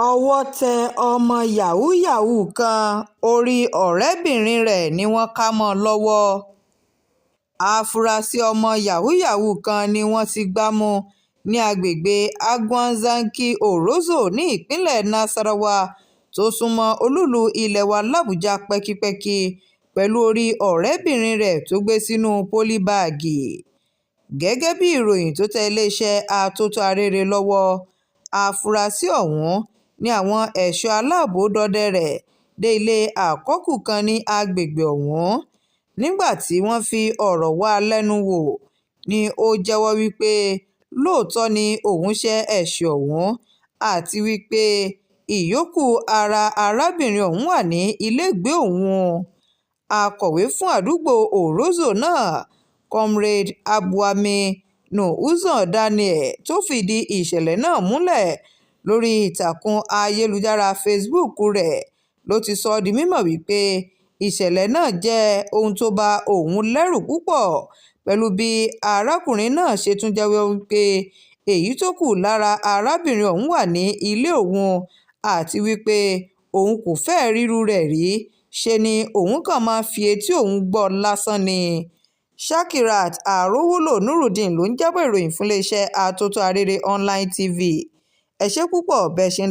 owó tẹ ọmọ yahoo yahoo kan orí ọ̀rẹ́bìnrin rẹ̀ ni wọ́n kà mọ́ ọn lọ́wọ́. Àfúrásì ọmọ yahoo yahoo kan ni wọ́n ti gbá mú ní agbègbè Agwazanki-Orozzo ní ìpínlẹ̀ Nasarawa tó súnmọ́ olú-ìlú ilé wa làbújá pẹ́kípẹ́kí pẹ̀lú orí ọ̀rẹ́bìnrin rẹ̀ tó gbé sínú pólíbáàgì. Gẹ́gẹ́ bí ìròyìn tó tẹ iléeṣẹ́ atótó arére lọ́wọ́, àfúrásì ọ̀hún ni àwọn ẹ̀ṣọ́ aláàbò dọdẹ rẹ̀ dé ilé àkọ́kù kan ní agbègbè ọ̀hún. Nígbà tí wọ́n fi ọ̀rọ̀ wá a lẹ́nu wò ni ó jẹ́wọ́ wípé lóòótọ́ ni òun ṣẹ́ ẹ̀ṣẹ̀ ọ̀hún àti wípé ìyókù ara arábìnrin ọ̀hún wà ní ilégbèé òun. Akọ̀wé fún àdúgbò Orozzo náà, Comrade Abuwami Nuhuzan Daniel, tó fìdí ìṣẹ̀lẹ̀ náà múlẹ̀ lórí ìtàkùn ayélujára Facebook rẹ̀ ló ti sọ di mímọ̀ wípé ìṣẹ̀lẹ̀ náà jẹ́ ohun tó bà òun lẹ́rù púpọ̀, pẹ̀lú bí arákùnrin náà ṣe tún jẹ́wọ́ wípé èyí tó kù lára arábìnrin ọ̀hún wà ní ilé òun àti wípé òun kò fẹ́ẹ̀ rírú rẹ̀ rí, ṣe ni òun kàn máa fi etí òun gbọ́ lásán ni. Shakirat Arowolo Nurudeen ló ń jábọ̀ ìròyìn fún iléeṣẹ́ atótó arére online TV. Ẹ ṣé púpọ̀ bẹ́ẹ̀ ṣe ń